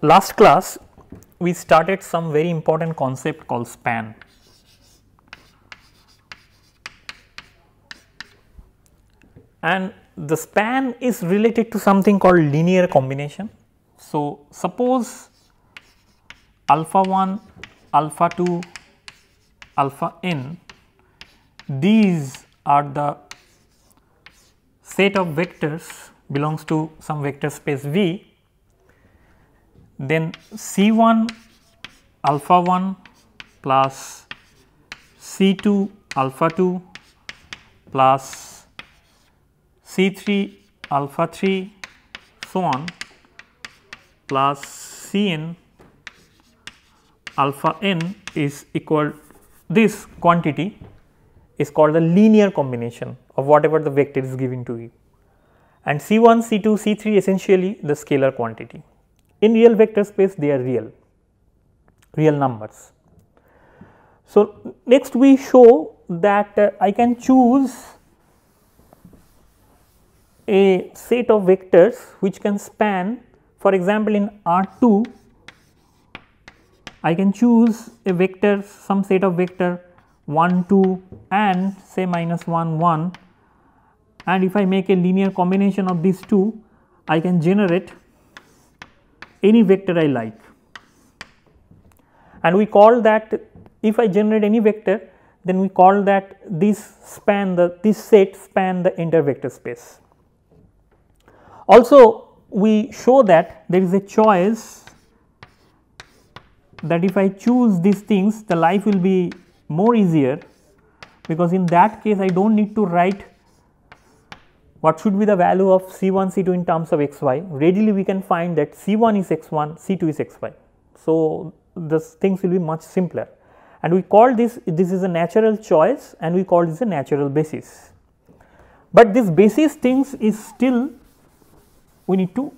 last class we started some very important concept called span. And the span is related to something called linear combination. So, suppose alpha 1, alpha 2, alpha n, these are the set of vectors belongs to some vector space V, then C1 alpha 1 plus C2 alpha 2 plus C3 alpha 3 so on plus Cn alpha n is equal, this quantity is called the linear combination of whatever the vector is given to you, and C1, C2, C3 essentially the scalar quantity. In real vector space they are real numbers. So, next we show that I can choose a set of vectors which can span, for example, in R2 I can choose a vector, some set of vector 1 2 and say minus 1 1, and if I make a linear combination of these two I can generate any vector I like, and we call that, if I generate any vector then we call that this set span the entire vector space. Also we show that there is a choice, that if I choose these things the life will be more easier, because in that case I do not need to write what should be the value of C1 C2 in terms of xy. Readily we can find that C1 is x1, C2 is xy. So, the things will be much simpler, and we call this is a natural choice and we call this a natural basis. But this basis things is still we do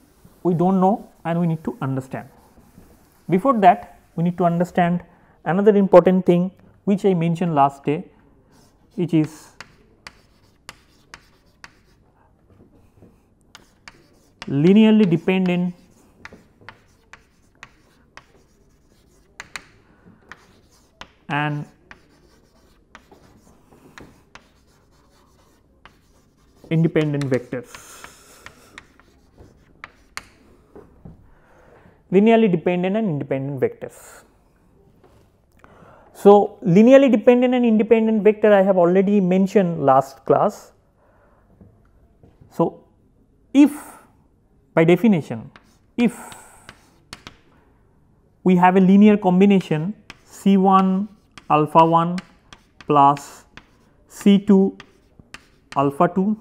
not know and we need to understand. Before that we need to understand another important thing which I mentioned last day, which is linearly dependent and independent vectors. Linearly dependent and independent vectors. So, linearly dependent and independent vector I have already mentioned last class. So, if by definition if we have a linear combination C1 alpha 1 plus C2 alpha 2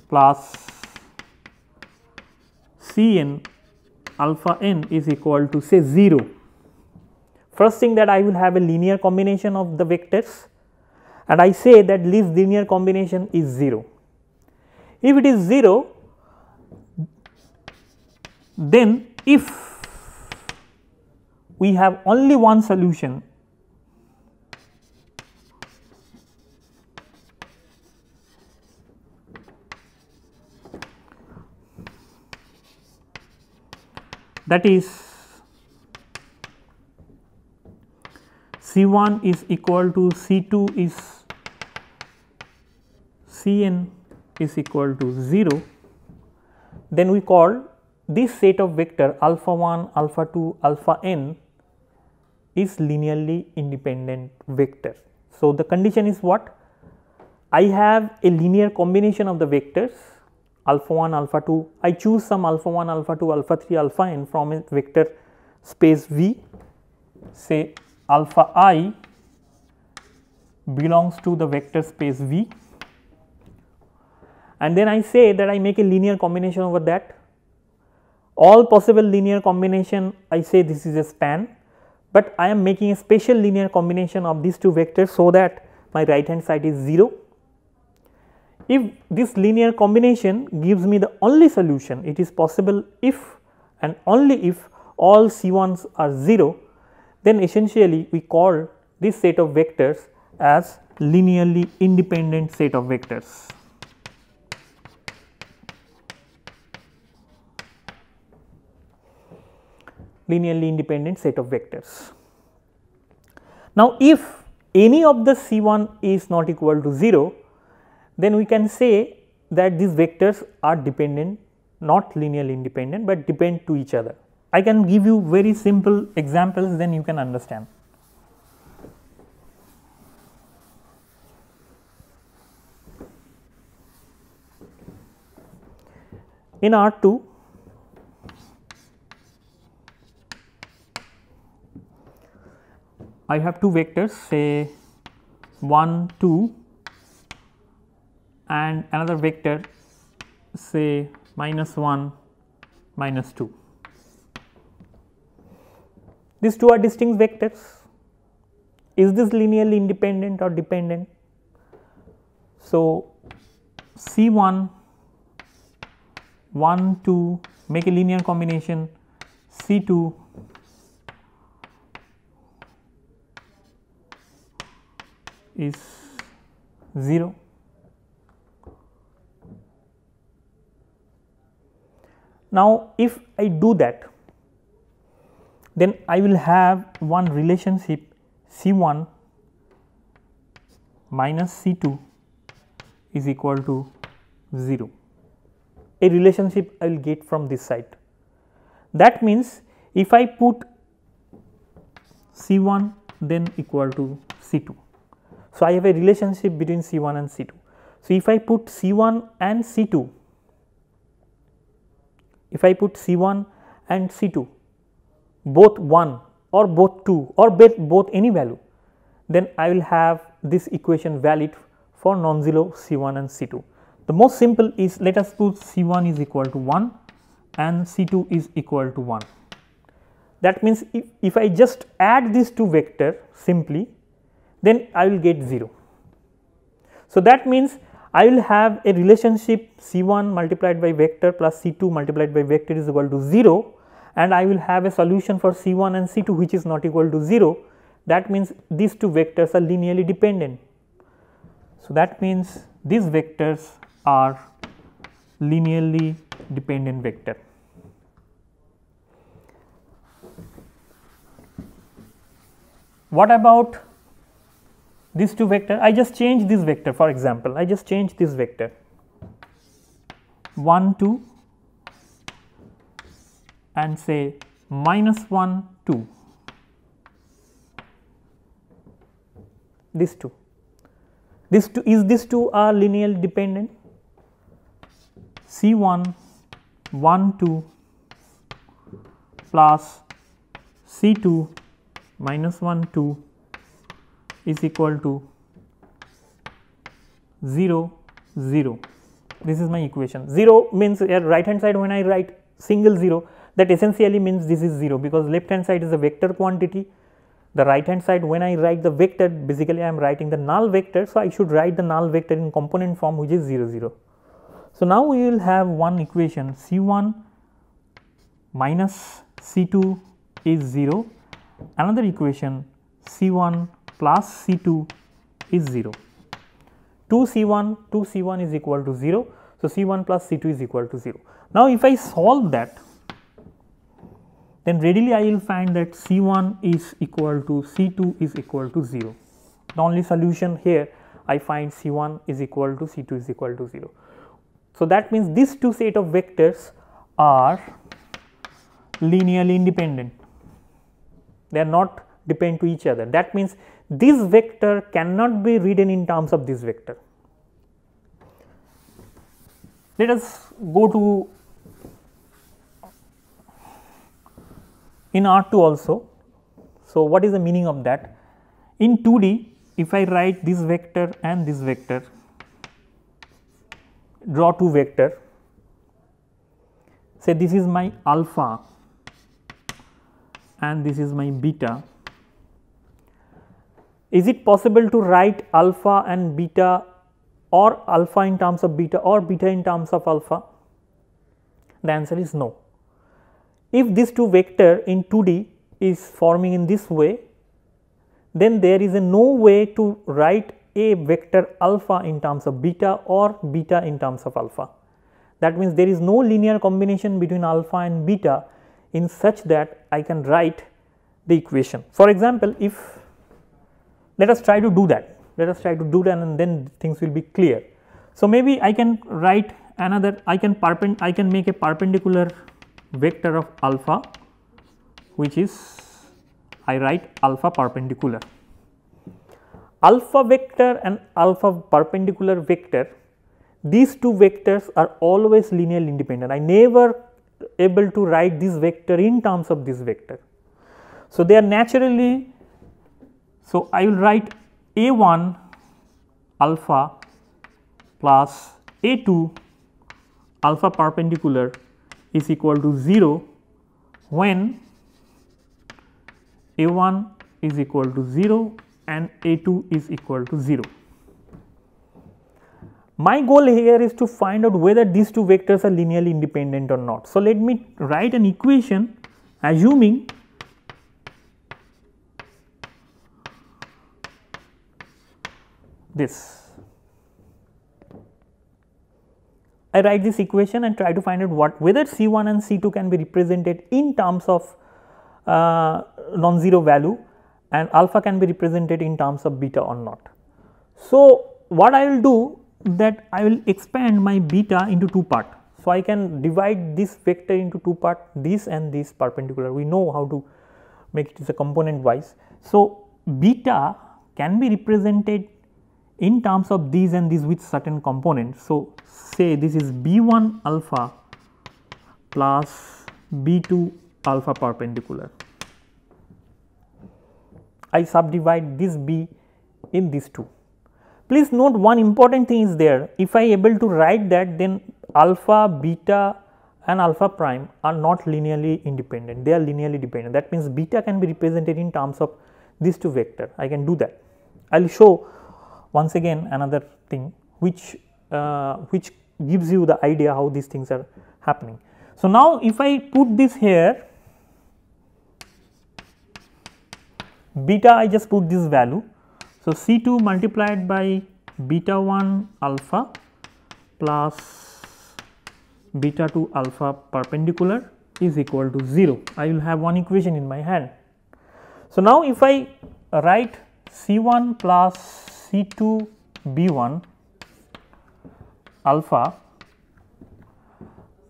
plus Cn alpha n is equal to say 0. First thing that I will have a linear combination of the vectors, and I say that this linear combination is 0. If it is 0, then if we have only one solution, that is C1 is equal to C2 is Cn is equal to 0, then we call this set of vector alpha 1, alpha 2, alpha n is linearly independent vector. So, the condition is what? I have a linear combination of the vectors alpha 1, alpha 2, I choose some alpha 1, alpha 2, alpha 3, alpha n from a vector space V, say alpha I belongs to the vector space V, and then I say that I make a linear combination over that. All possible linear combination I say this is a span, but I am making a special linear combination of these two vectors so that my right hand side is 0. If this linear combination gives me the only solution, it is possible if and only if all C1s are 0, then essentially we call this set of vectors as linearly independent set of vectors. linearly independent set of vectors. Now, if any of the C1 is not equal to 0, then we can say that these vectors are dependent, not linearly independent, but depend to each other. I can give you very simple examples, then you can understand. In R2, I have two vectors, say 1, 2, and another vector, say -1, -2. These two are distinct vectors. Is this linearly independent or dependent? So, C1, 1, 2, make a linear combination, C2 is 0. Now, if I do that, then I will have one relationship C1 minus C2 is equal to 0, a relationship I will get from this side. That means, if I put C1 then equal to C2. So, I have a relationship between C1 and C2. So, if I put C1 and C2, if I put C1 and C2 both 1 or both 2 or both any value, then I will have this equation valid for non-zero C1 and C2. The most simple is, let us put C1 is equal to 1 and C2 is equal to 1. That means, if I just add these two vectors simply, then I will get 0. So, that means I will have a relationship C1 multiplied by vector plus C2 multiplied by vector is equal to 0, and I will have a solution for C1 and C2 which is not equal to 0. That means, these two vectors are linearly dependent. So, that means these vectors are linearly dependent vector. What about these two vectors? I just change this vector, for example, I just change this vector 1, 2 and say -1, 2, these two are linearly dependent. C1 1, 2 plus C2 -1, 2 is equal to 0, 0. This is my equation. 0 means at right hand side, when I write single 0, that essentially means this is 0, because left hand side is a vector quantity. The right hand side, when I write the vector, basically I am writing the null vector. So, I should write the null vector in component form, which is 0, 0. So, now we will have one equation C1 minus C2 is 0, another equation C1 plus C2 is 0. 2 C1 is equal to 0. So, C1 plus C2 is equal to 0. Now, if I solve that, then readily I will find that C1 is equal to C2 is equal to 0. The only solution here, I find C1 is equal to C2 is equal to 0. So, that means these two set of vectors are linearly independent, they are not depend to each other. That means, this vector cannot be written in terms of this vector. Let us go to in R2 also. So, what is the meaning of that? In 2D, if I write this vector and this vector, draw two vector, say this is my alpha and this is my beta. Is it possible to write alpha and beta, or alpha in terms of beta, or beta in terms of alpha? The answer is no. If these two vector in 2D is forming in this way, then there is no way to write a vector alpha in terms of beta or beta in terms of alpha. That means, there is no linear combination between alpha and beta in such that I can write the equation. For example, if let us try to do that, and then things will be clear. So, maybe I can write another, I can make a perpendicular vector of alpha, which is I write alpha perpendicular. Alpha vector and alpha perpendicular vector, these two vectors are always linearly independent. I never able to write this vector in terms of this vector. So, they are naturally, so I will write A1 alpha plus A2 alpha perpendicular is equal to 0 when A1 is equal to 0 and A2 is equal to 0. My goal here is to find out whether these two vectors are linearly independent or not. So, let me write an equation assuming this. I write this equation and try to find out whether C1 and C2 can be represented in terms of non-zero value and alpha can be represented in terms of beta or not. So, what I will do that I will expand my beta into two parts. So, I can divide this vector into two parts, this and this perpendicular. We know how to make it as a component wise. So, beta can be represented in terms of these and these with certain components. So, say this is B1 alpha plus B2 alpha perpendicular. I subdivide this B in these two. Please note one important thing is there, if I able to write that, then alpha, beta and alpha prime are not linearly independent, they are linearly dependent. That means beta can be represented in terms of these two vectors. I can do that. I will show once again another thing which gives you the idea how these things are happening. So, now if I put this here, beta I just put this value. So, C2 multiplied by beta 1 alpha plus beta 2 alpha perpendicular is equal to 0. I will have one equation in my hand. So, now if I write C1 plus C2 B1 alpha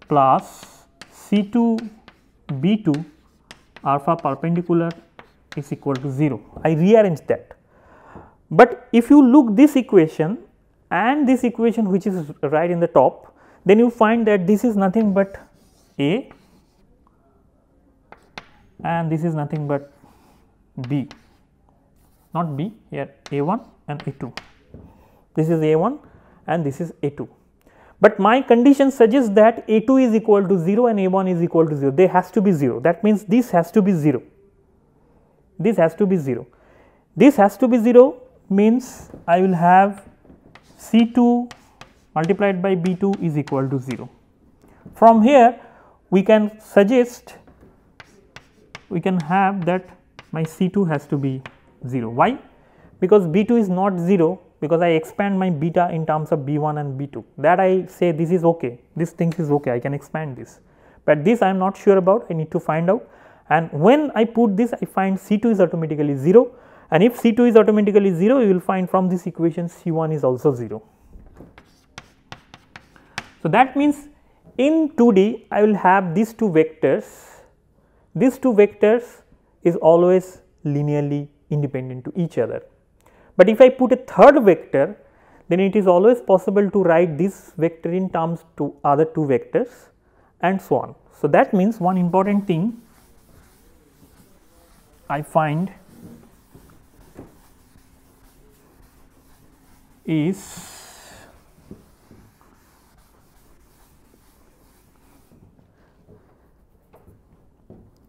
plus C2 B2 alpha perpendicular is equal to 0. I rearrange that. But if you look this equation and this equation which is right in the top, then you find that this is nothing but A and this is nothing but B, not B, here A1 and A2. This is A1 and this is A2. But my condition suggests that A2 is equal to 0 and A1 is equal to 0. They has to be 0. That means this has to be 0. This has to be 0. This has to be 0 means I will have C2 multiplied by B2 is equal to 0. From here we can suggest, we can have that my C2 has to be 0. Why? Because B2 is not 0, because I expand my beta in terms of B1 and B2, that I say this is okay, this thing is okay, I can expand this, but this I am not sure about, I need to find out, and when I put this I find C2 is automatically 0, and if C2 is automatically 0, you will find from this equation C1 is also 0. So, that means in 2D I will have these two vectors, these two vectors is always linearly independent to each other. But if I put a third vector, then it is always possible to write this vector in terms to other two vectors and so on. So, that means one important thing I find is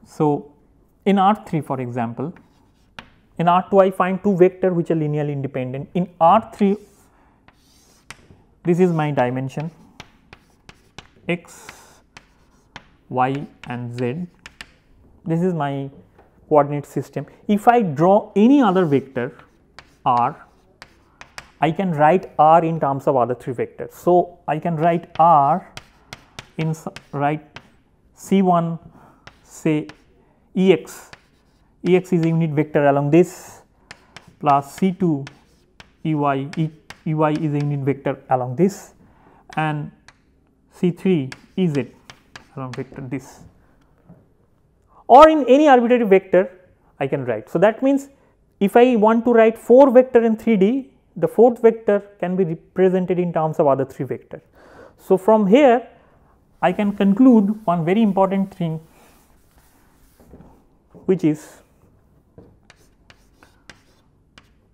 so in R3 for example, in R2 I find two vectors which are linearly independent. In R3 this is my dimension x, y and z, this is my coordinate system. If I draw any other vector r, I can write r in terms of other three vectors. So, I can write r in C1 say Ex is a unit vector along this, plus C2 Ey is a unit vector along this, and C3 Ez along vector this, or in any arbitrary vector I can write. So, that means if I want to write 4 vector in 3D, the 4th vector can be represented in terms of other 3 vectors. So, from here I can conclude one very important thing, which is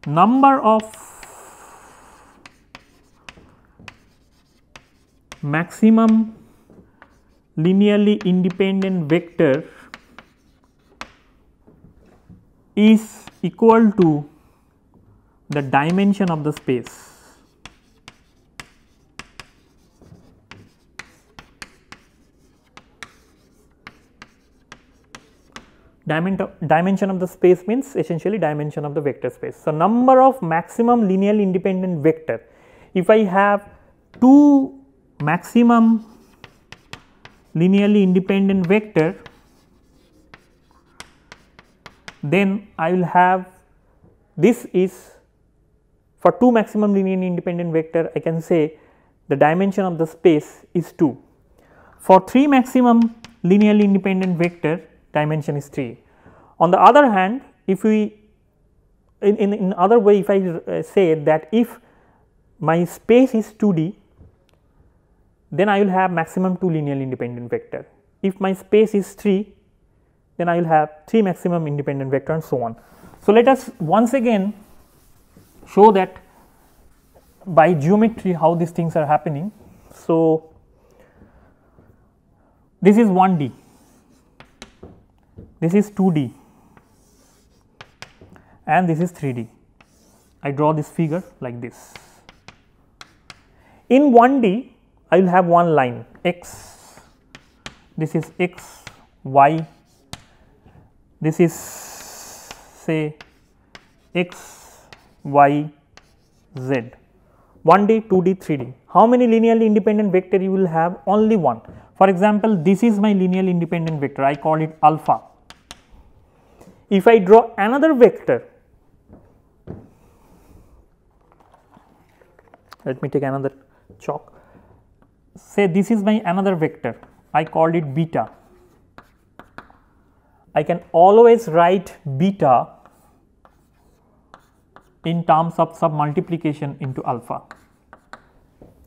number of maximum linearly independent vector is equal to the dimension of the space. Dimension of the space means essentially dimension of the vector space. So, number of maximum linearly independent vector, if I have 2 maximum linearly independent vector, then I will have, this is for 2 maximum linearly independent vector, I can say the dimension of the space is 2. For 3 maximum linearly independent vector, dimension is 3. On the other hand, if we in other way, if I say that if my space is 2D, then I will have maximum 2 linearly independent vector. If my space is 3, then I will have 3 maximum independent vector, and so on. So, let us once again show that by geometry how these things are happening. So, this is 1D, this is 2D, and this is 3D. I draw this figure like this. In 1D, I will have one line x, this is x, y, this is say x, y, z. 1D, 2D, 3D. How many linearly independent vector you will have? Only one. For example, this is my linearly independent vector, I call it alpha. If I draw another vector, let me take another chalk, say this is my another vector, I called it beta. I can always write beta in terms of submultiplication into alpha.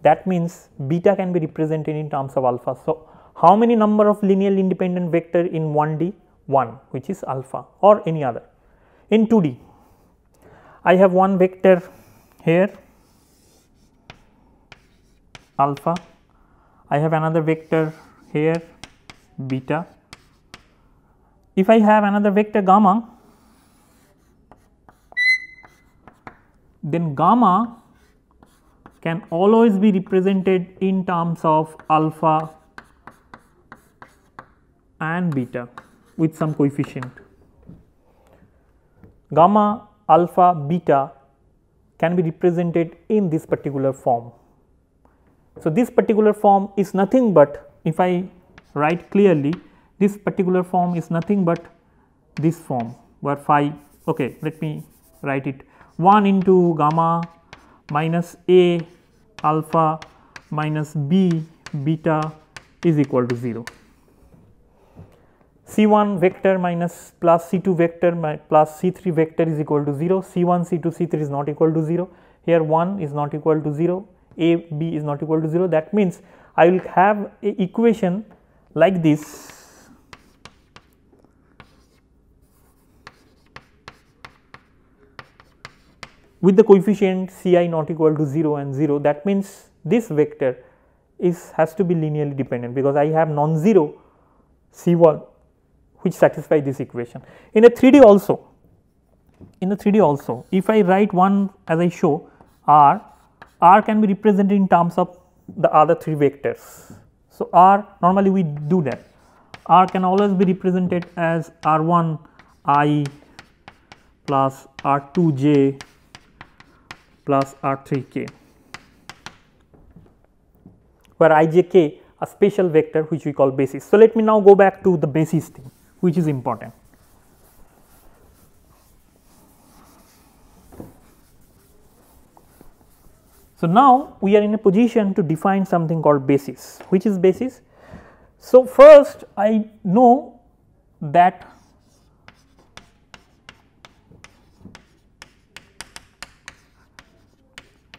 That means beta can be represented in terms of alpha. So, how many number of linearly independent vector in 1D? 1, which is alpha, or any other. In 2D, I have one vector here alpha, I have another vector here beta. If I have another vector gamma, then gamma can always be represented in terms of alpha and beta with some coefficient. Gamma, alpha, beta can be represented in this particular form. So, this particular form is nothing but, if I write clearly, this particular form is nothing but this form, where phi, okay, let me write it, 1 into gamma minus a alpha minus b beta is equal to 0. C1 vector minus plus C2 vector plus C3 vector is equal to 0, C1, C2, C3 is not equal to 0, here 1 is not equal to 0, a, b is not equal to 0. That means I will have a equation like this. With the coefficient Ci not equal to 0 and 0, that means this vector has to be linearly dependent, because I have non-zero C1 which satisfy this equation. In a 3D also, if I write one as I show R can be represented in terms of the other 3 vectors. So, R, normally we do that, R can always be represented as R1 I plus R2 j plus R3 k, where I j k a special vector which we call basis. So, let me now go back to the basis thing. which is important. So, now we are in a position to define something called basis. Which is basis? So, first I know that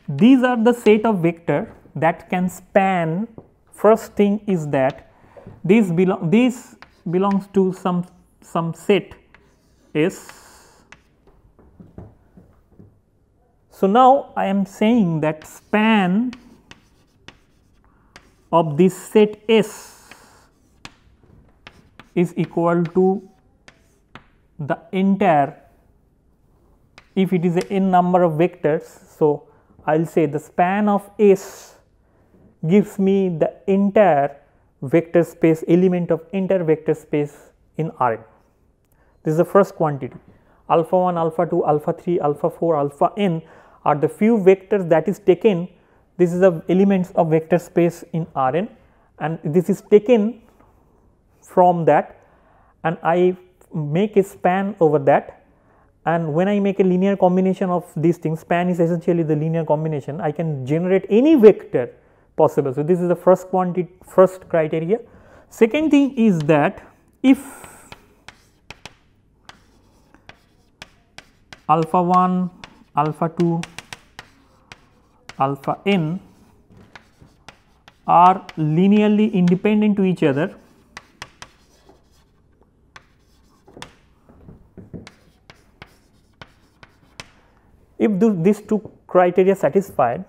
these are the set of vector that can span. First thing is that this belongs to some set S. So, now I am saying that span of this set S is equal to the entire, if it is a n number of vectors. So, I will say the span of S gives me the entire vector space, element of entire vector space in Rn. This is the first quantity. Alpha 1, alpha 2, alpha 3, alpha 4, alpha n are the few vectors that is taken. This is the elements of vector space in Rn, and this is taken from that, and I make a span over that. And when I make a linear combination of these things, span is essentially the linear combination, I can generate any vector possible. So, this is the first quantity, first criteria. Second thing is that if alpha 1, alpha 2, alpha n are linearly independent to each other, if these two criteria is satisfied,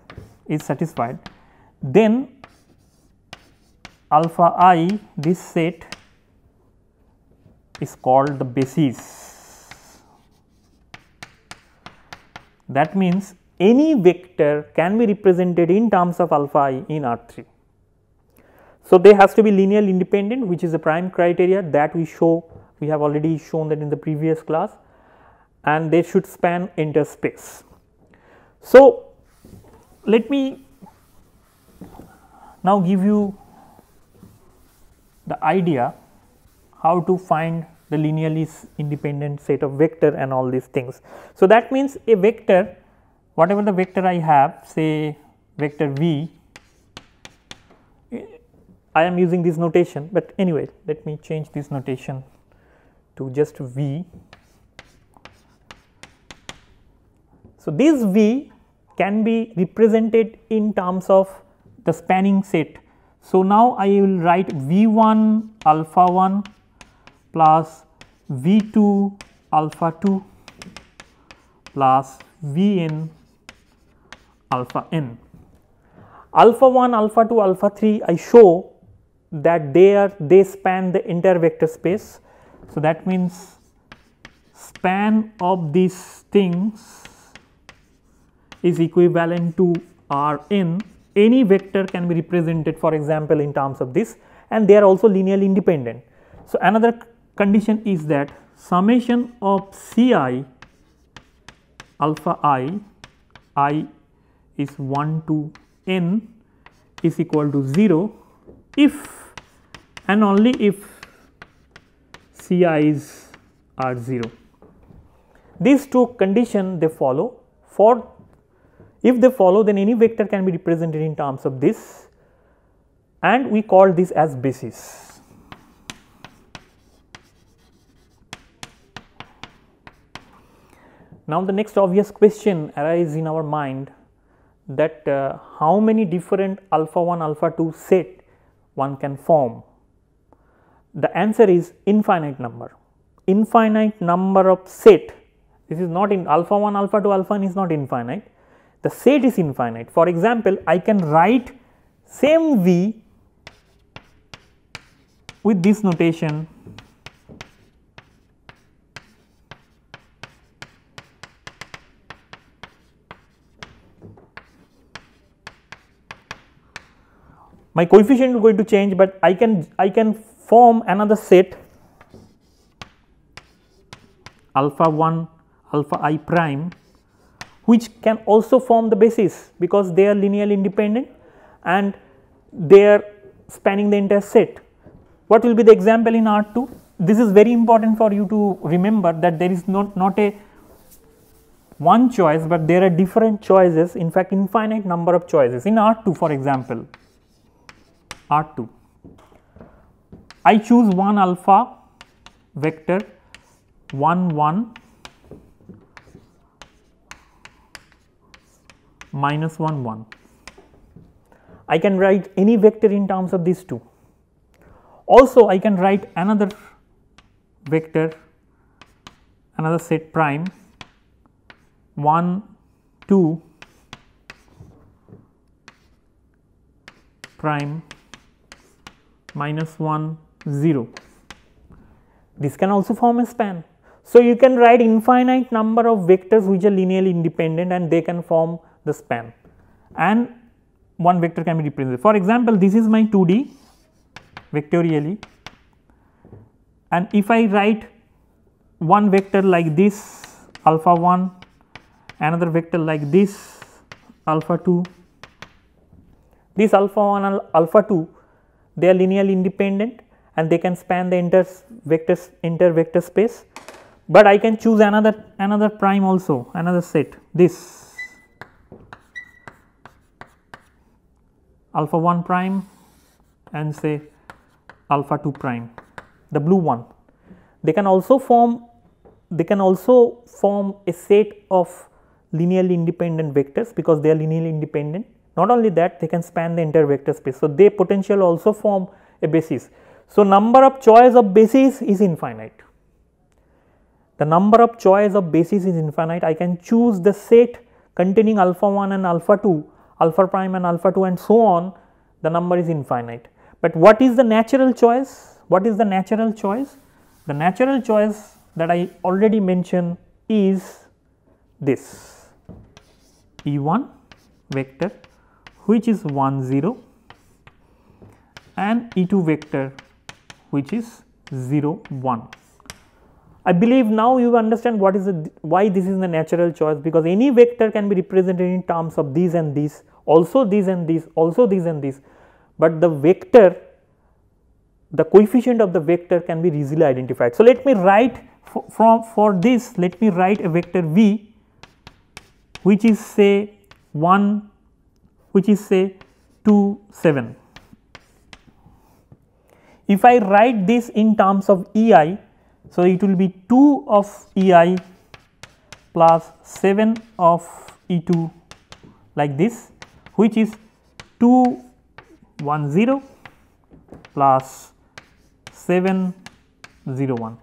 then alpha I, this set is called the basis. That means any vector can be represented in terms of alpha I in R3. So, they has to be linearly independent, which is the prime criteria that we have already shown that in the previous class, and they should span entire space. So, let me now give you the idea how to find the linearly independent set of vector and all these things. So, that means a vector, whatever the vector I have, say vector v, I am using this notation, but anyway let me change this notation to just v. So, this v can be represented in terms of the spanning set. So, now I will write v1 alpha 1 plus v2 alpha 2 plus vn alpha n. Alpha 1, alpha 2, alpha 3 I show that they span the entire vector space. So, that means span of these things is equivalent to Rn. Any vector can be represented, for example, in terms of this, and they are also linearly independent. So, another condition is that summation of Ci alpha I is 1 to n is equal to 0 if and only if Ci's are 0. These two conditions they follow. If they follow, then any vector can be represented in terms of this, and we call this as basis. Now, the next obvious question arises in our mind that how many different alpha 1 alpha 2 set one can form. The answer is infinite number of set. This is not in alpha 1 alpha 2 alpha n is not infinite, the set is infinite. For example, I can write same v with this notation my coefficient is going to change, but I can form another set alpha 1 alpha I prime, which can also form the basis because they are linearly independent and they are spanning the entire set. What will be the example in R2? this is very important for you to remember that there is not a one choice, but there are different choices, in fact infinite number of choices. In R2 for example, R2, I choose one alpha vector 1 1 minus 1 1. I can write any vector in terms of these two. Also I can write another vector, another set prime 1 2 prime minus 1 0. This can also form a span. So you can write infinite number of vectors which are linearly independent and they can form the span, and one vector can be represented. For example, this is my 2D vectorially, and if I write one vector like this alpha 1, another vector like this alpha 2, this alpha 1 and alpha 2, they are linearly independent and they can span the entire vector space, but I can choose another prime also, another set, this alpha 1 prime and say alpha 2 prime, the blue one. They can also form a set of linearly independent vectors because they are linearly independent. Not only that, they can span the entire vector space. So, they potentially also form a basis. So, number of choice of basis is infinite. The number of choice of basis is infinite. I can choose the set containing alpha 1 and alpha 2, alpha prime and alpha 2 and so on. The number is infinite. But what is the natural choice? What is the natural choice? The natural choice that I already mentioned is this E1 vector which is 1 0 and E2 vector which is 0 1. I believe now you understand what is why this is the natural choice, because any vector can be represented in terms of these and these, also these and these, also these and these, but the vector, the coefficient of the vector can be easily identified. So, let me write for this, let me write a vector v which is say 1, which is say 2 7. If I write this in terms of EI, so it will be 2 of EI plus 7 of E2 like this, which is 2 1 0 plus 7 0 1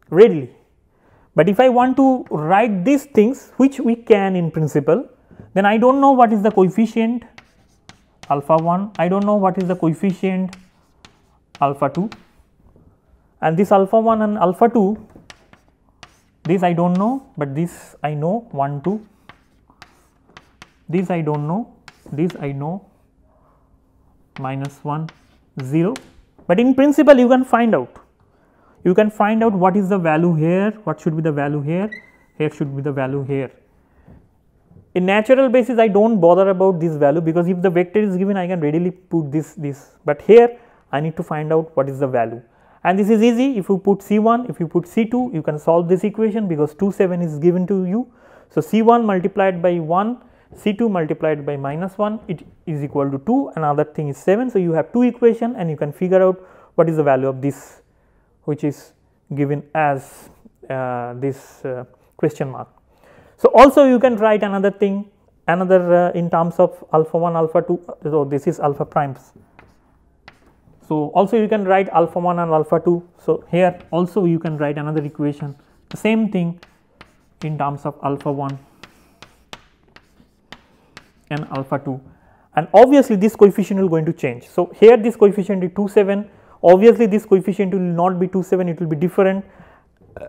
readily. But if I want to write these things, which we can in principle, then I do not know what is the coefficient alpha 1, I do not know what is the coefficient alpha 2, and this alpha 1 and alpha 2, this I do not know, but this I know 1 2, this I do not know, this I know minus 1 0, but in principle you can find out. You can find out what is the value here, what should be the value here, here should be the value here. In natural basis I do not bother about this value, because if the vector is given I can readily put this, but here I need to find out what is the value, and this is easy. If you put C1, if you put C2, you can solve this equation because 2 7 is given to you. So, C1 multiplied by 1, C2 multiplied by minus 1, it is equal to 2, another thing is 7. So, you have two equations and you can figure out what is the value of this, which is given as this question mark. So, also you can write another thing, another in terms of alpha 1, alpha 2, so this is alpha primes. So, also you can write alpha 1 and alpha 2. So, here also you can write another equation, the same thing in terms of alpha 1 and alpha 2, and obviously this coefficient will going to change. So, here this coefficient is 2 7, obviously this coefficient will not be 2 7, it will be different,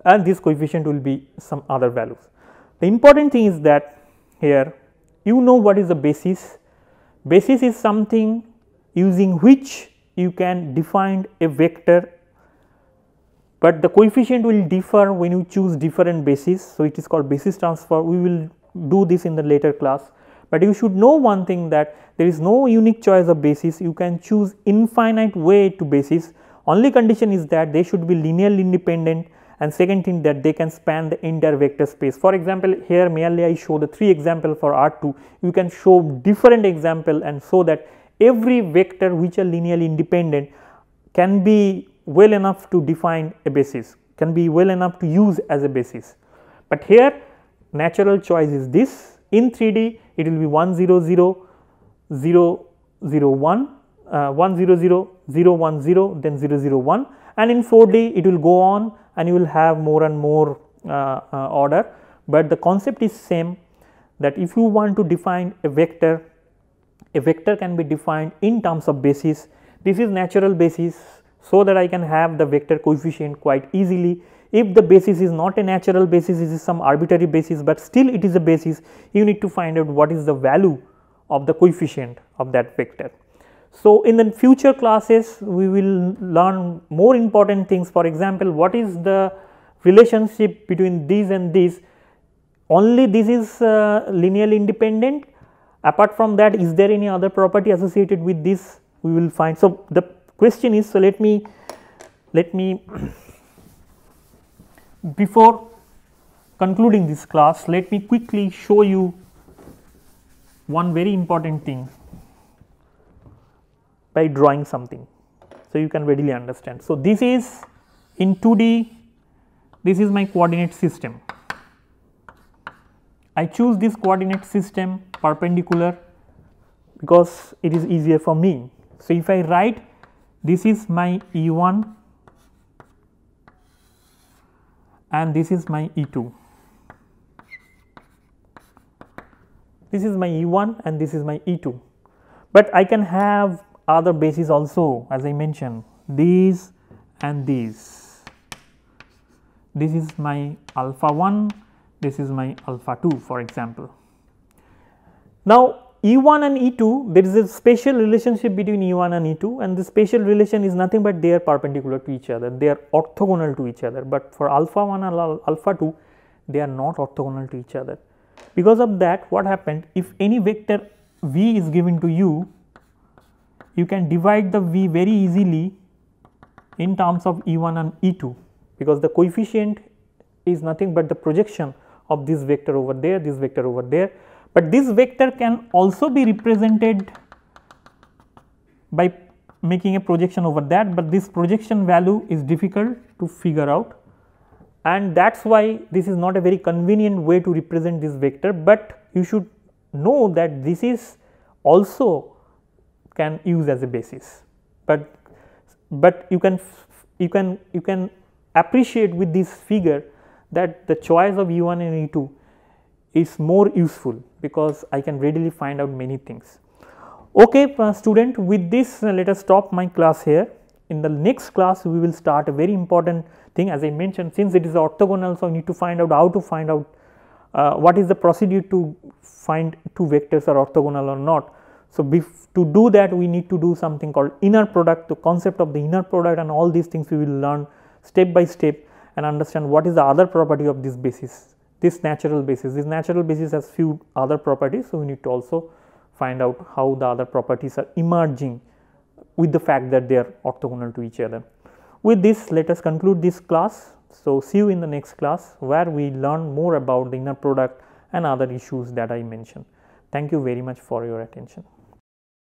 and this coefficient will be some other values. The important thing is that here you know what is the basis. Basis is something using which you can define a vector, but the coefficient will differ when you choose different bases. So, it is called basis transfer. We will do this in the later class, but you should know one thing, that there is no unique choice of basis. You can choose infinite way to basis. Only condition is that they should be linearly independent, and second thing that they can span the entire vector space. For example, here merely I show the 3 example for R2, you can show different example and show that every vector which are linearly independent can be well enough to define a basis, can be well enough to use as a basis. But here natural choice is this. In 3D it will be 1 0 0 0 0 1, 1 0 0 0 1 0, then 0 0 1, and in 4D it will go on and you will have more and more order, but the concept is same, that if you want to define a vector can be defined in terms of basis. This is natural basis, so that I can have the vector coefficient quite easily. If the basis is not a natural basis, it is some arbitrary basis, but still it is a basis, you need to find out what is the value of the coefficient of that vector. So, in the future classes we will learn more important things. For example, what is the relationship between these and these? Only this is linearly independent. Apart from that, is there any other property associated with this? We will find. So, the question is, so let me before concluding this class, let me quickly show you one very important thing by drawing something, so you can readily understand. So, this is in 2D, this is my coordinate system. I choose this coordinate system perpendicular because it is easier for me. So, if I write, this is my E1 and this is my E2. This is my E1 and this is my E2, but I can have other bases also, as I mentioned, these and these. This is my alpha 1, this is my alpha 2, for example. Now, E1 and E2, there is a spatial relationship between E1 and E2, and the spatial relation is nothing but they are perpendicular to each other, they are orthogonal to each other, but for alpha 1 and alpha 2 they are not orthogonal to each other. Because of that, what happened, if any vector V is given to you, you can divide the V very easily in terms of E1 and E2, because the coefficient is nothing but the projection of this vector over there, this vector over there. But this vector can also be represented by making a projection over that, but this projection value is difficult to figure out, and that is why this is not a very convenient way to represent this vector, but you should know that this is also can use as a basis, but you can appreciate with this figure that the choice of E1 and E2 is more useful, because I can readily find out many things. Okay, student, with this let us stop my class here. In the next class we will start a very important thing, as I mentioned, since it is orthogonal, so I need to find out how to find out what is the procedure to find two vectors are orthogonal or not. So, to do that we need to do something called inner product, the concept of the inner product, and all these things we will learn step by step and understand what is the other property of this basis, this natural basis. This natural basis has few other properties, so we need to also find out how the other properties are emerging with the fact that they are orthogonal to each other. With this, let us conclude this class. So, see you in the next class, where we learn more about the inner product and other issues that I mentioned. Thank you very much for your attention.